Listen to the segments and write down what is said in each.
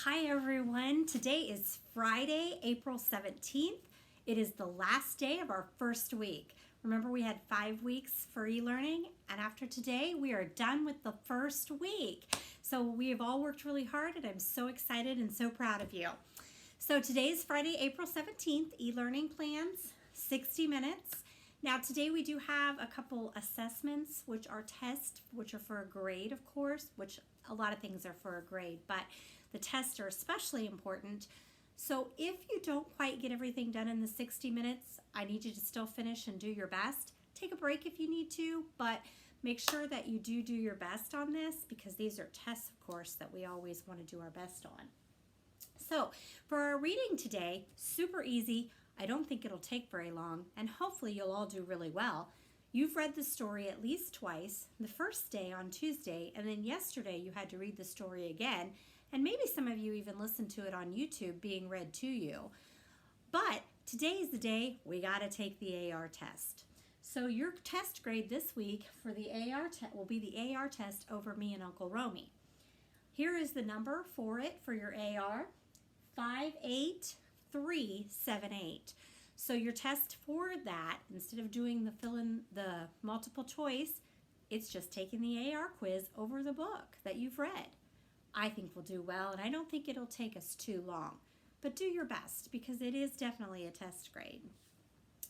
Hi everyone, today is Friday, April 17th. It is the last day of our first week. Remember we had 5 weeks for e-learning, and after today we are done with the first week. So we have all worked really hard and I'm so excited and so proud of you. So today is Friday, April 17th, e-learning plans, 60 minutes. Now today we do have a couple assessments, which are tests, which are for a grade of course, which a lot of things are for a grade, but the tests are especially important. So if you don't quite get everything done in the 60 minutes, I need you to still finish and do your best. Take a break if you need to, but make sure that you do your best on this because these are tests, of course, that we always want to do our best on. So for our reading today, super easy. I don't think it'll take very long, and hopefully you'll all do really well. You've read the story at least twice, the first day on Tuesday, and then yesterday you had to read the story again, and maybe some of you even listened to it on YouTube being read to you. But today is the day we got to take the AR test. So your test grade this week for the AR test will be the AR test over me and Uncle Romy. Here is the number for it for your AR, 58378. So your test for that, instead of doing the fill in the multiple choice, it's just taking the AR quiz over the book that you've read. I think we'll do well, and I don't think it'll take us too long. But do your best because it is definitely a test grade.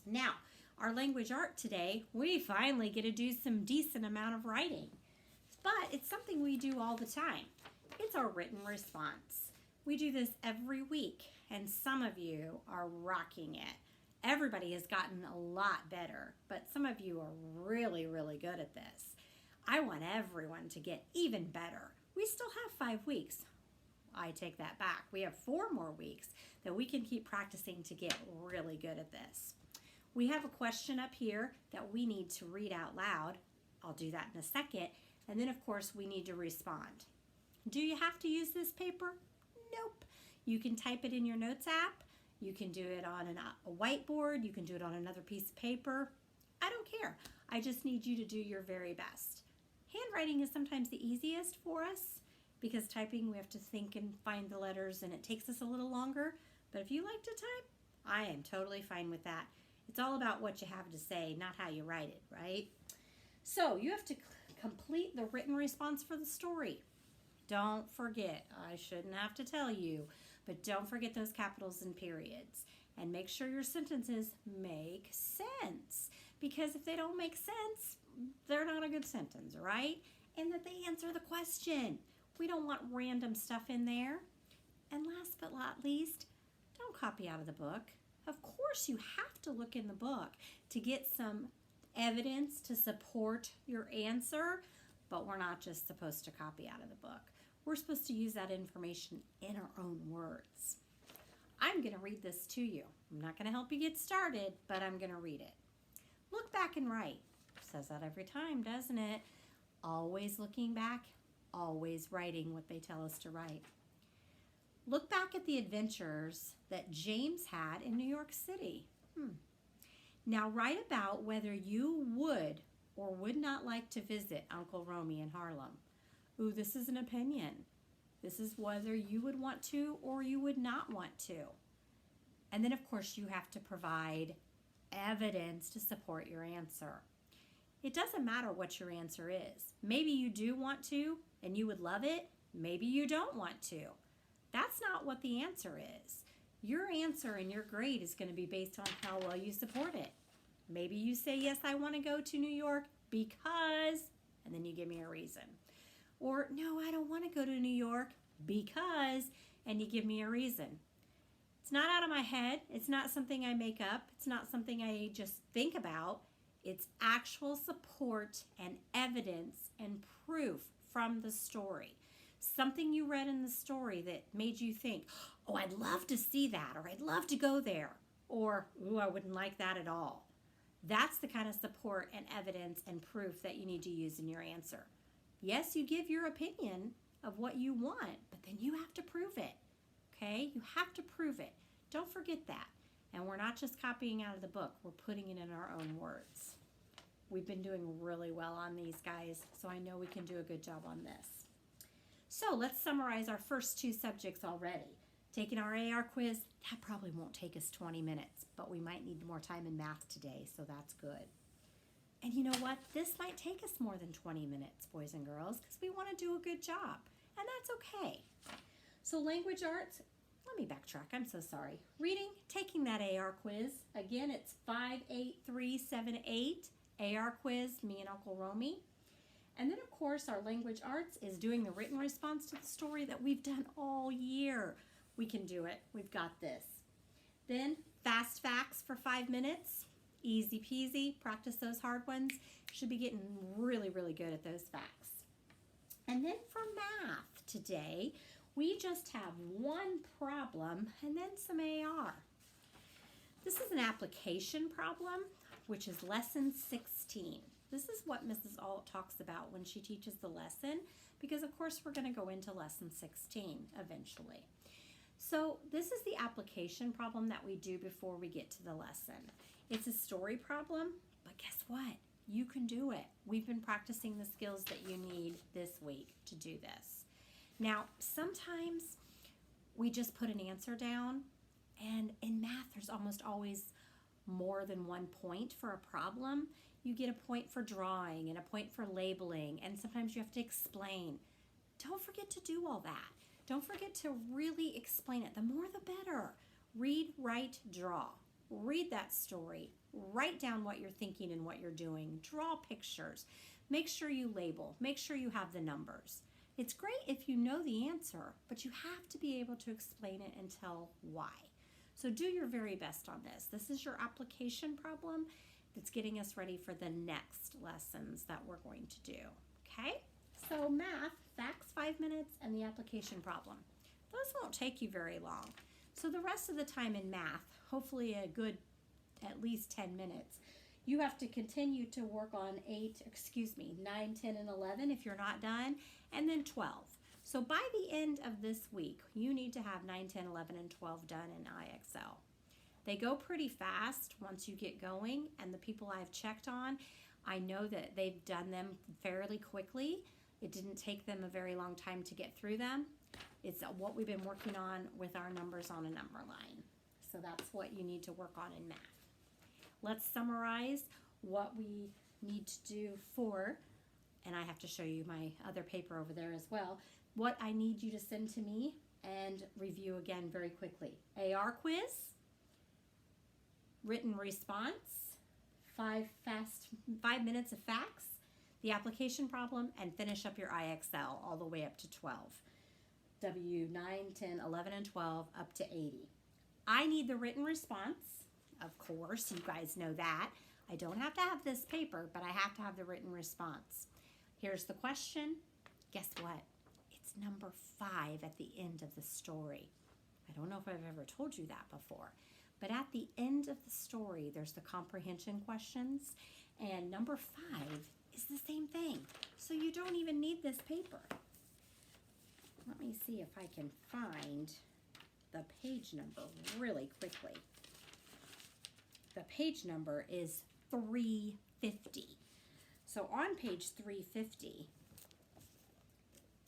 Now, our language art today, we finally get to do some decent amount of writing. But it's something we do all the time. It's our written response. We do this every week, and some of you are rocking it. Everybody has gotten a lot better, but some of you are really, really good at this. I want everyone to get even better. We still have 5 weeks. I take that back. We have 4 more weeks that we can keep practicing to get really good at this. We have a question up here that we need to read out loud. I'll do that in a second. And then, of course, we need to respond. Do you have to use this paper? Nope. You can type it in your notes app. You can do it on a whiteboard. You can do it on another piece of paper. I don't care. I just need you to do your very best. Handwriting is sometimes the easiest for us because typing we have to think and find the letters and it takes us a little longer. But if you like to type, I am totally fine with that. It's all about what you have to say, not how you write it, right? So you have to complete the written response for the story. Don't forget, I shouldn't have to tell you, but don't forget those capitals and periods. And make sure your sentences make sense. Because if they don't make sense, they're not a good sentence, right? And that they answer the question. We don't want random stuff in there. And last but not least, don't copy out of the book. Of course you have to look in the book to get some evidence to support your answer, but we're not just supposed to copy out of the book. We're supposed to use that information in our own words. I'm going to read this to you. I'm not going to help you get started, but I'm going to read it. Look back and write. Says that every time, doesn't it? Always looking back, always writing what they tell us to write. Look back at the adventures that James had in New York City. Now write about whether you would or would not like to visit Uncle Romy in Harlem. Ooh, this is an opinion. This is whether you would want to or you would not want to. And then, of course, you have to provide evidence to support your answer. It doesn't matter what your answer is. Maybe you do want to and you would love it. Maybe you don't want to. That's not what the answer is. Your answer and your grade is going to be based on how well you support it. Maybe you say, yes, I want to go to New York because, and then you give me a reason. Or, no, I don't want to go to New York because, and you give me a reason. It's not out of my head. It's not something I make up. It's not something I just think about. It's actual support and evidence and proof from the story. Something you read in the story that made you think, oh, I'd love to see that, or I'd love to go there, or, ooh, I wouldn't like that at all. That's the kind of support and evidence and proof that you need to use in your answer. Yes, you give your opinion of what you want, but then you have to prove it, okay? You have to prove it. Don't forget that. And we're not just copying out of the book. We're putting it in our own words. We've been doing really well on these guys, so I know we can do a good job on this. So let's summarize our first two subjects already. Taking our AR quiz, that probably won't take us 20 minutes, but we might need more time in math today, so that's good. And you know what? This might take us more than 20 minutes, boys and girls, because we want to do a good job, and that's okay. So language arts, let me backtrack, I'm so sorry. Reading, taking that AR quiz. Again, it's 58378, AR quiz, me and Uncle Romy. And then, of course, our language arts is doing the written response to the story that we've done all year. We can do it. We've got this. Then, fast facts for 5 minutes. Easy peasy. Practice those hard ones. Should be getting really, really good at those facts. And then for math today, we just have one problem and then some AR. This is an application problem, which is lesson 16. This is what Mrs. Ault talks about when she teaches the lesson, because of course we're going to go into lesson 16 eventually. So this is the application problem that we do before we get to the lesson. It's a story problem, but guess what? You can do it. We've been practicing the skills that you need this week to do this. Now, sometimes we just put an answer down, and in math there's almost always more than 1 point for a problem. You get a point for drawing and a point for labeling, and sometimes you have to explain. Don't forget to do all that. Don't forget to really explain it. The more the better. Read, write, draw. Read that story. Write down what you're thinking and what you're doing. Draw pictures. Make sure you label. Make sure you have the numbers. It's great if you know the answer, but you have to be able to explain it and tell why. So do your very best on this. This is your application problem that's getting us ready for the next lessons that we're going to do. Okay? So math, facts 5 minutes, and the application problem. Those won't take you very long. So the rest of the time in math, hopefully a good at least 10 minutes, you have to continue to work on 9, 10, and 11 if you're not done, and then 12. So by the end of this week, you need to have 9, 10, 11, and 12 done in IXL. They go pretty fast once you get going, and the people I've checked on, I know that they've done them fairly quickly. It didn't take them a very long time to get through them. It's what we've been working on with our numbers on a number line. So that's what you need to work on in math. Let's summarize what we need to do for, and I have to show you my other paper over there as well, what I need you to send to me and review again very quickly. AR quiz, written response, 5 minutes of facts, the application problem, and finish up your IXL all the way up to 12. W 9, 10, 11, and 12 up to 80. I need the written response. Of course, you guys know that. I don't have to have this paper, but I have to have the written response. Here's the question. Guess what? It's number 5 at the end of the story. I don't know if I've ever told you that before, but at the end of the story, there's the comprehension questions, and number 5 is the same thing. So you don't even need this paper. Let me see if I can find the page number really quickly. The page number is 350. So on page 350,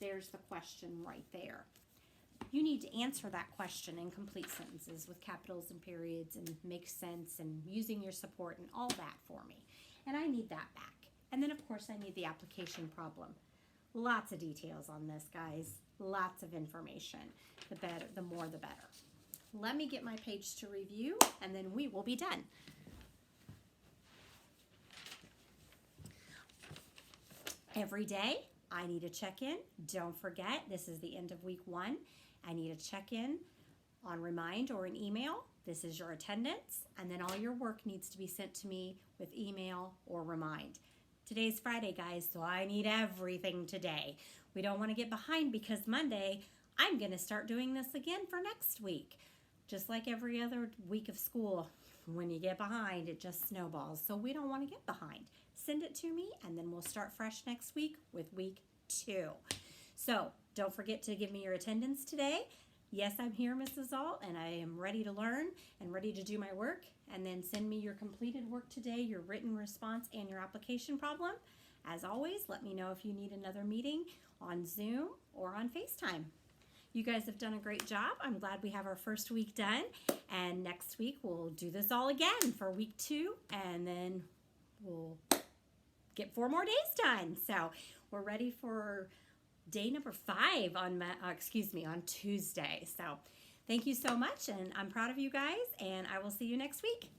there's the question right there. You need to answer that question in complete sentences with capitals and periods and make sense and using your support and all that for me. And I need that back. And then, of course, I need the application problem. Lots of details on this, guys. Lots of information. The better, the more the better. Let me get my page to review, and then we will be done. Every day, I need to check in. Don't forget, this is the end of week 1. I need to check in on Remind or an email. This is your attendance, and then all your work needs to be sent to me with email or Remind. Today's Friday, guys, so I need everything today. We don't want to get behind because Monday, I'm going to start doing this again for next week. Just like every other week of school, when you get behind, it just snowballs. So we don't want to get behind. Send it to me, and then we'll start fresh next week with week 2. So don't forget to give me your attendance today. Yes, I'm here, Mrs. Ault, and I am ready to learn and ready to do my work. And then send me your completed work today, your written response, and your application problem. As always, let me know if you need another meeting on Zoom or on FaceTime. You guys have done a great job. I'm glad we have our first week done. And next week, we'll do this all again for week 2. And then we'll get 4 more days done. So we're ready for day number 5 on Tuesday. So thank you so much. And I'm proud of you guys. And I will see you next week.